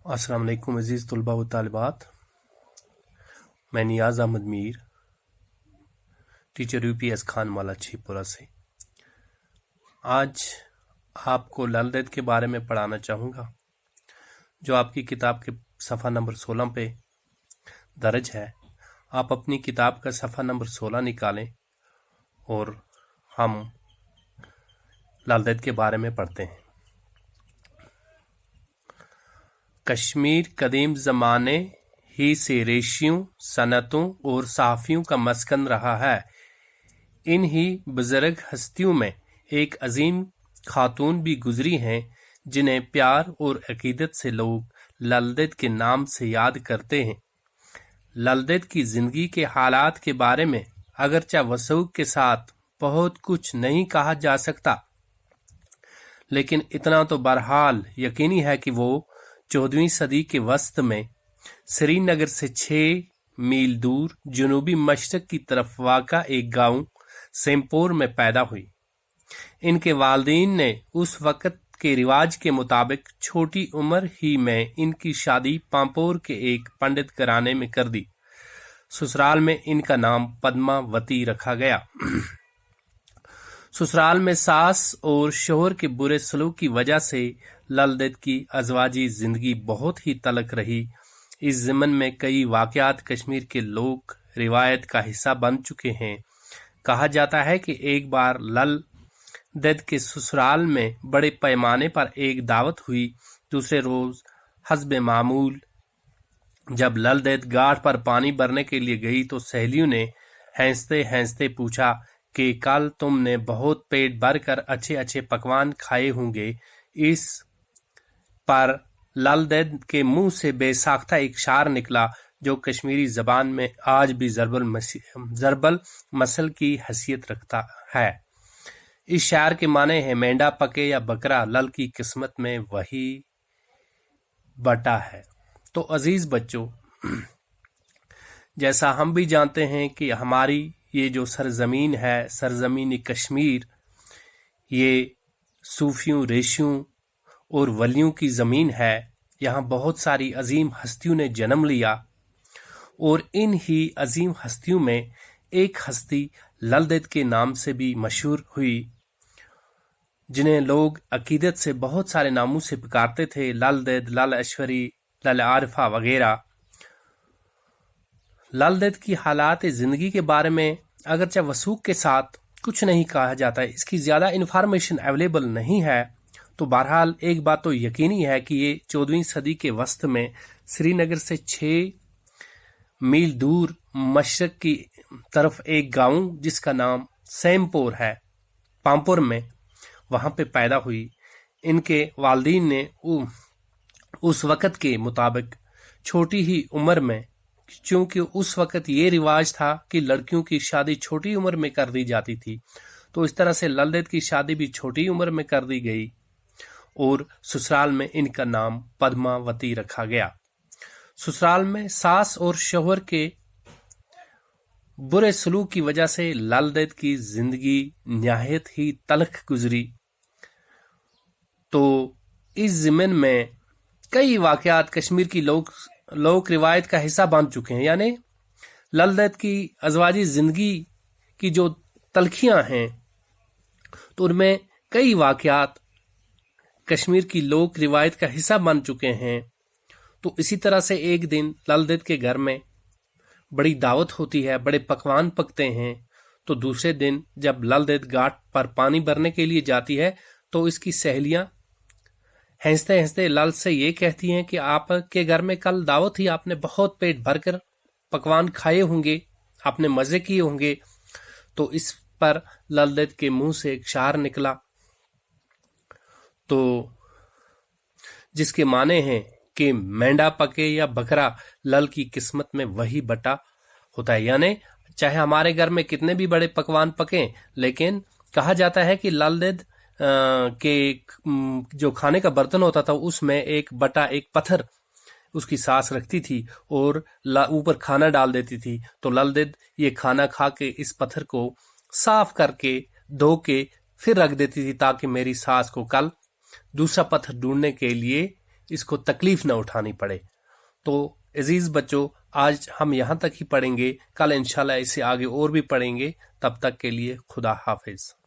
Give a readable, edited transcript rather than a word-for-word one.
अस्सलाम वालेकुम अज़ीज़ तलबा व तालिबात। मैं नियाज़ अहमद मीर, टीचर यूपीएस खानवाला छिपुरा से आज आपको ललदेद के बारे में पढ़ाना चाहूँगा, जो आपकी किताब के सफ़ा नंबर 16 पे दर्ज है। आप अपनी किताब का सफ़ा नंबर 16 निकालें और हम ललदेद के बारे में पढ़ते हैं। कश्मीर कदीम ज़माने ही से रेशियों, सनतों और सहाफ़ियों का मस्कन रहा है। इन ही बुज़ुर्ग हस्तियों में एक अजीम खातून भी गुजरी हैं, जिन्हें प्यार और अकीदत से लोग ललदेद के नाम से याद करते हैं। ललदेद की ज़िंदगी के हालात के बारे में अगरचे वसूख के साथ बहुत कुछ नहीं कहा जा सकता, लेकिन इतना तो बहरहाल यकीनी है कि वो 14वीं सदी के वस्त में श्रीनगर से 6 मील दूर जनूबी मशरक की तरफ वाक़ा एक गांव सेमपोर में पैदा हुई। इनके वालिदैन ने उस वक़्त के रिवाज के मुताबिक छोटी उम्र ही में इनकी शादी पांपोर के एक पंडित घराने में कर दी। ससुराल में इनका नाम पद्मावती रखा गया। ससुराल में सास और शोहर के बुरे सलूक की वजह से ललदेद की अज़वाजी जिंदगी बहुत ही तलख रही। इस ज़मन में कई वाक़यात कश्मीर के लोक रिवायत का हिस्सा बन चुके हैं। कहा जाता है कि एक बार ललदेद के ससुराल में बड़े पैमाने पर एक दावत हुई। दूसरे रोज़ हस्बे मामूल जब ललदेद घाट पर पानी भरने के लिए गई तो सहेलियों ने हंसते हंसते पूछा कि कल तुमने बहुत पेट भर कर अच्छे अच्छे पकवान खाए होंगे। इस पर ललदेद के मुंह से बेसाख्ता एक शार निकला, जो कश्मीरी जबान में आज भी ज़रबल मसल की हैसियत रखता है। इस शार के माने हैं, मेंढा पके या बकरा, लल की किस्मत में वही बटा है। तो अजीज बच्चों, जैसा हम भी जानते हैं कि हमारी ये जो सरजमीन है, सरजमीन कश्मीर, ये सूफियों, रेशियों और वलियों की ज़मीन है। यहाँ बहुत सारी अजीम हस्तियों ने जन्म लिया और इन ही अजीम हस्तियों में एक हस्ती ललदेद के नाम से भी मशहूर हुई, जिन्हें लोग अकीदत से बहुत सारे नामों से पुकारते थे। ललदेद, लल ऐश्वरी, लल आरिफा वगैरह। ललदेद की हालात ज़िंदगी के बारे में अगरचे वसूख के साथ कुछ नहीं कहा जाता है, इसकी ज़्यादा इन्फॉर्मेशन अवेलेबल नहीं है, तो बहरहाल एक बात तो यकीनी है कि ये 14वीं सदी के वस्त में श्रीनगर से 6 मील दूर मशरक की तरफ एक गांव जिसका नाम सेमपोर है, पांपोर में, वहाँ पे पैदा हुई। इनके वालिदैन ने उस वक़्त के मुताबिक छोटी ही उम्र में, चूँकि उस वक़्त ये रिवाज था कि लड़कियों की शादी छोटी उम्र में कर दी जाती थी, तो इस तरह से ललदेद की शादी भी छोटी उम्र में कर दी गई और ससुराल में इनका नाम पद्मावती रखा गया। ससुराल में सास और शौहर के बुरे सलूक की वजह से ललदेद की जिंदगी निहायत ही तलख गुजरी। तो इस ज़मन में कई वाक़यात कश्मीर की लोक रिवायत का हिस्सा बन चुके हैं। यानी ललदेद की अज़वाजी ज़िंदगी की जो तलखियाँ हैं, तो उनमें कई वाक़यात कश्मीर की लोक रिवायत का हिस्सा बन चुके हैं। तो इसी तरह से एक दिन ललदेद के घर में बड़ी दावत होती है, बड़े पकवान पकते हैं। तो दूसरे दिन जब ललदेद घाट पर पानी भरने के लिए जाती है तो इसकी सहेलियां हंसते हंसते लल से ये कहती हैं कि आपके घर में कल दावत थी, आपने बहुत पेट भरकर पकवान खाए होंगे, आपने मज़े किए होंगे। तो इस पर ललदेद के मुंह से एक शार निकला, तो जिसके माने हैं कि मेंढा पके या बकरा, लल की किस्मत में वही बटा होता है। यानी चाहे हमारे घर में कितने भी बड़े पकवान पकें, लेकिन कहा जाता है कि ललदेद के जो खाने का बर्तन होता था उसमें एक पत्थर उसकी सास रखती थी और ऊपर खाना डाल देती थी। तो ललदेद ये खाना खा के इस पत्थर को साफ करके धो के फिर रख देती थी, ताकि मेरी सास को कल दूसरा पत्थर ढूंढने के लिए اس کو تکلیف نہ اٹھانی پڑے۔ تو عزیز بچوں، آج ہم یہاں تک ہی پڑھیں گے، کل انشاءاللہ اسے آگے اور بھی پڑھیں گے۔ تب تک کے لیے خدا حافظ۔